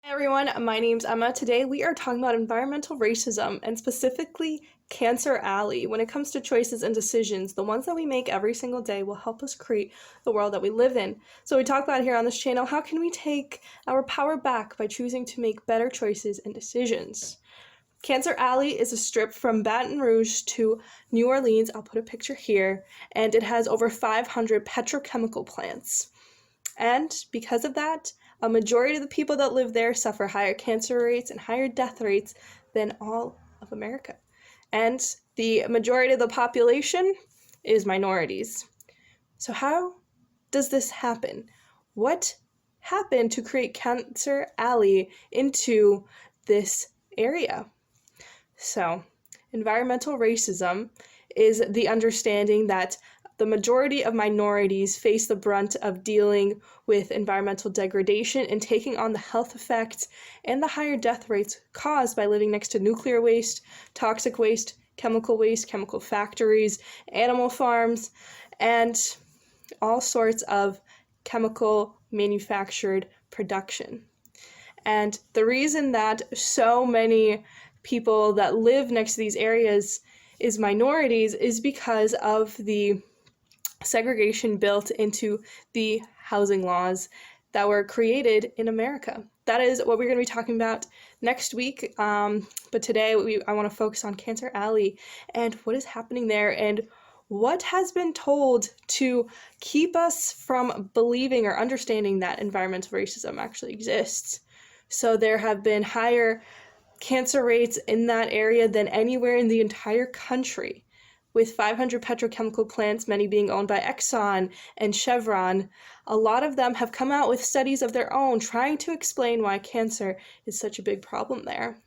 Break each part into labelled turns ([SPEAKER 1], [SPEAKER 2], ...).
[SPEAKER 1] Hi everyone, my name's Emma. Today we are talking about environmental racism and specifically Cancer Alley. When it comes to choices and decisions, the ones that we make every single day will help us create the world that we live in. So we talk about here on this channel, how can we take our power back by choosing to make better choices and decisions? Cancer Alley is a strip from Baton Rouge to New Orleans. I'll put a picture here, and it has over 500 petrochemical plants. And because of that, a majority of the people that live there suffer higher cancer rates and higher death rates than all of America. And the majority of the population is minorities. So how does this happen? What happened to create Cancer Alley into this area? So, environmental racism is the understanding that the majority of minorities face the brunt of dealing with environmental degradation and taking on the health effects and the higher death rates caused by living next to nuclear waste, toxic waste, chemical factories, animal farms, and all sorts of chemical manufactured production. And the reason that so many people that live next to these areas is minorities is because of the segregation built into the housing laws that were created in America. That is what we're going to be talking about next week. But today I want to focus on Cancer Alley and what is happening there and what has been told to keep us from believing or understanding that environmental racism actually exists. So there have been higher cancer rates in that area than anywhere in the entire country. With 500 petrochemical plants, many being owned by Exxon and Chevron, a lot of them have come out with studies of their own trying to explain why cancer is such a big problem there.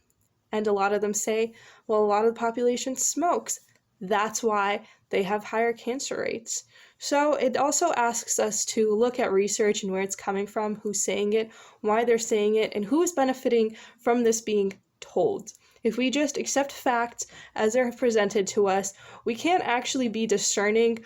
[SPEAKER 1] And a lot of them say, well, a lot of the population smokes. That's why they have higher cancer rates. So it also asks us to look at research and where it's coming from, who's saying it, why they're saying it, and who is benefiting from this being told. If we just accept facts as they're presented to us, we can't actually be discerning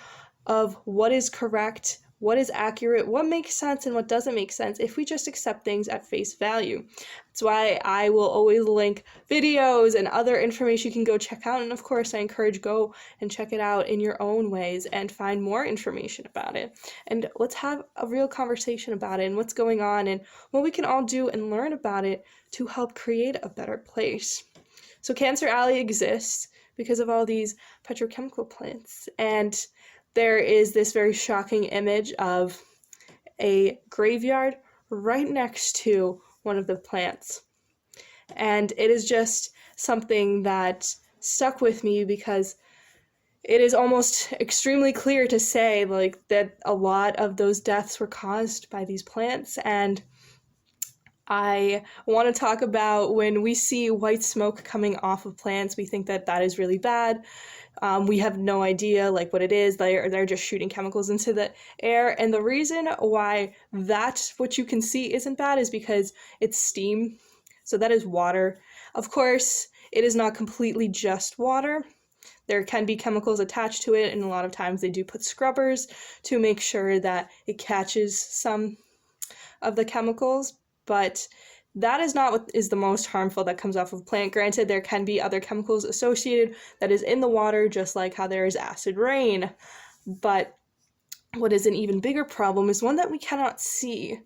[SPEAKER 1] of what is correct, what is accurate, what makes sense, and what doesn't make sense if we just accept things at face value. That's why I will always link videos and other information you can go check out, and of course I encourage go and check it out in your own ways and find more information about it. And let's have a real conversation about it and what's going on and what we can all do and learn about it to help create a better place. So Cancer Alley exists because of all these petrochemical plants, and there is this very shocking image of a graveyard right next to one of the plants. And it is just something that stuck with me because it is almost extremely clear to say that a lot of those deaths were caused by these plants. And I want to talk about when we see white smoke coming off of plants, we think that that is really bad. We have no idea what it is. They're just shooting chemicals into the air. And the reason why that's what you can see isn't bad is because it's steam. So that is water. Of course, it is not completely just water. There can be chemicals attached to it, and a lot of times they do put scrubbers to make sure that it catches some of the chemicals. But that is not what is the most harmful that comes off of a plant. Granted, there can be other chemicals associated that is in the water, just like how there is acid rain. But what is an even bigger problem is one that we cannot see.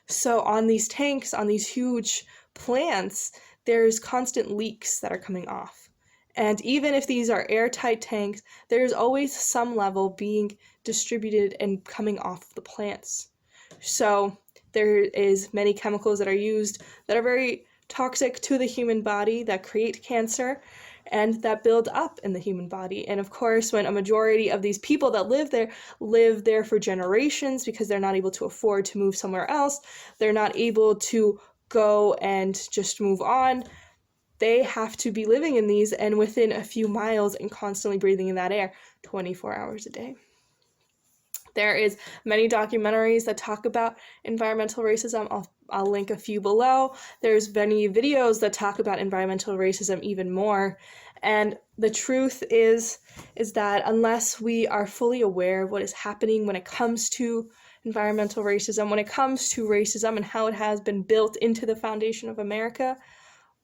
[SPEAKER 1] So on these tanks, on these huge plants, there's constant leaks that are coming off. And even if these are airtight tanks, there's always some level being distributed and coming off the plants. So there is many chemicals that are used that are very toxic to the human body that create cancer and that build up in the human body. And of course, when a majority of these people that live there for generations because they're not able to afford to move somewhere else, they're not able to go and just move on, they have to be living in these and within a few miles and constantly breathing in that air 24 hours a day. There is many documentaries that talk about environmental racism. I'll link a few below. There's many videos that talk about environmental racism even more. And the truth is that unless we are fully aware of what is happening when it comes to environmental racism, when it comes to racism and how it has been built into the foundation of America,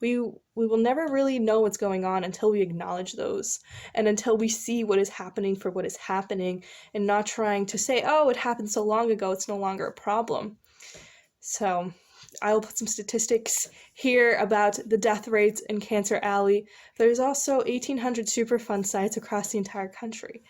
[SPEAKER 1] we will never really know what's going on until we acknowledge those and until we see what is happening for what is happening and not trying to say, oh, it happened so long ago, it's no longer a problem. So I will put some statistics here about the death rates in Cancer Alley. There's also 1,800 Superfund sites across the entire country.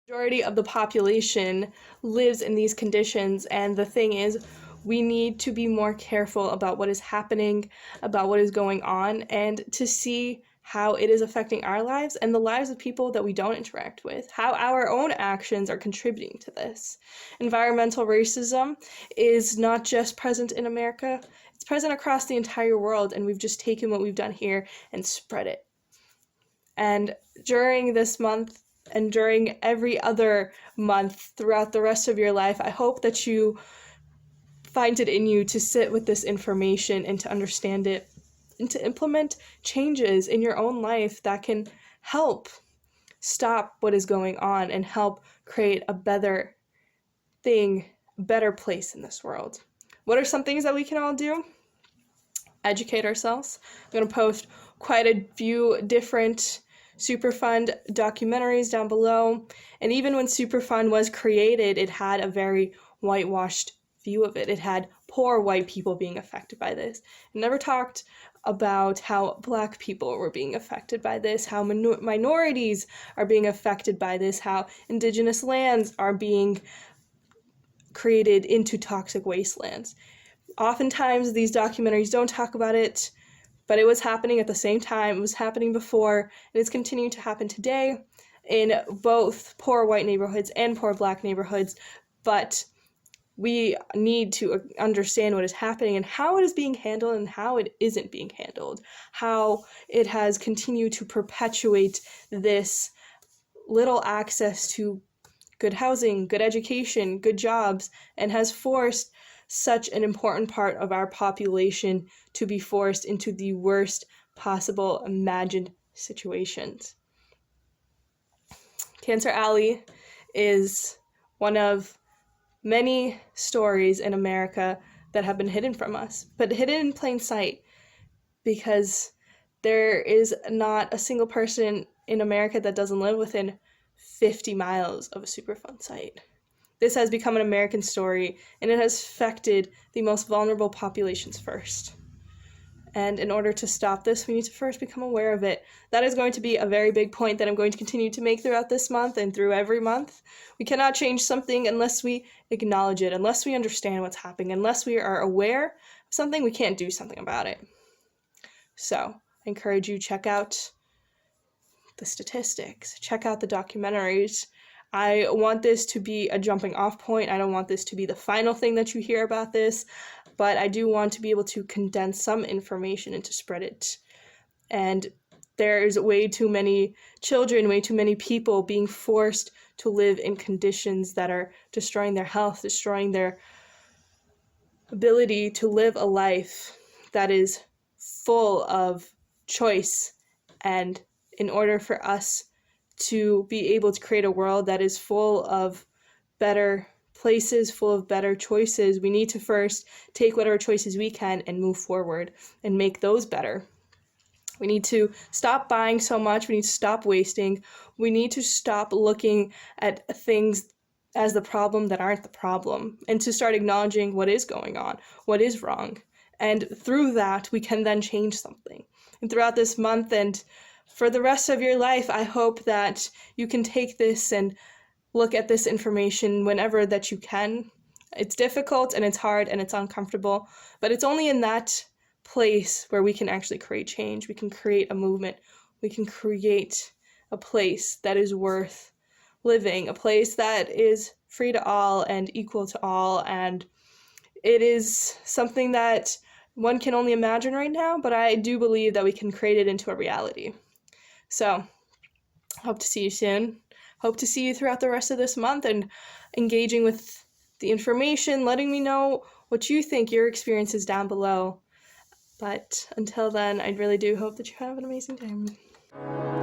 [SPEAKER 1] The majority of the population lives in these conditions, and the thing is, we need to be more careful about what is happening, about what is going on, and to see how it is affecting our lives and the lives of people that we don't interact with, how our own actions are contributing to this. Environmental racism is not just present in America, it's present across the entire world, and we've just taken what we've done here and spread it. And during this month, and during every other month throughout the rest of your life, I hope that you find it in you to sit with this information and to understand it and to implement changes in your own life that can help stop what is going on and help create a better thing, a better place in this world. What are some things that we can all do? Educate ourselves. I'm going to post quite a few different Superfund documentaries down below. And even when Superfund was created, it had a very whitewashed view of it. It had poor white people being affected by this. It never talked about how Black people were being affected by this, how minorities are being affected by this, how indigenous lands are being created into toxic wastelands. Oftentimes, these documentaries don't talk about it, but it was happening at the same time. It was happening before, and it's continuing to happen today in both poor white neighborhoods and poor Black neighborhoods. But we need to understand what is happening and how it is being handled and how it isn't being handled, how it has continued to perpetuate this little access to good housing, good education, good jobs, and has forced such an important part of our population to be forced into the worst possible imagined situations. Cancer Alley is one of many stories in America that have been hidden from us, but hidden in plain sight, because there is not a single person in America that doesn't live within 50 miles of a Superfund site. This has become an American story, and it has affected the most vulnerable populations first. And in order to stop this, we need to first become aware of it. That is going to be a very big point that I'm going to continue to make throughout this month and through every month. We cannot change something unless we acknowledge it, unless we understand what's happening, unless we are aware of something, we can't do something about it. So I encourage you to check out the statistics, check out the documentaries. I want this to be a jumping off point. I don't want this to be the final thing that you hear about this, but I do want to be able to condense some information and to spread it. And there's way too many children, way too many people being forced to live in conditions that are destroying their health, destroying their ability to live a life that is full of choice. And in order for us to be able to create a world that is full of better places, full of better choices, we need to first take whatever choices we can and move forward and make those better. We need to stop buying so much. We need to stop wasting. We need to stop looking at things as the problem that aren't the problem, and to start acknowledging what is going on, what is wrong. And through that, we can then change something. And throughout this month and for the rest of your life, I hope that you can take this and look at this information whenever that you can. It's difficult and it's hard and it's uncomfortable, but it's only in that place where we can actually create change. We can create a movement. We can create a place that is worth living, a place that is free to all and equal to all. And it is something that one can only imagine right now, but I do believe that we can create it into a reality. So, hope to see you soon. Hope to see you throughout the rest of this month and engaging with the information, letting me know what you think, your experiences down below. But until then, I really do hope that you have an amazing day.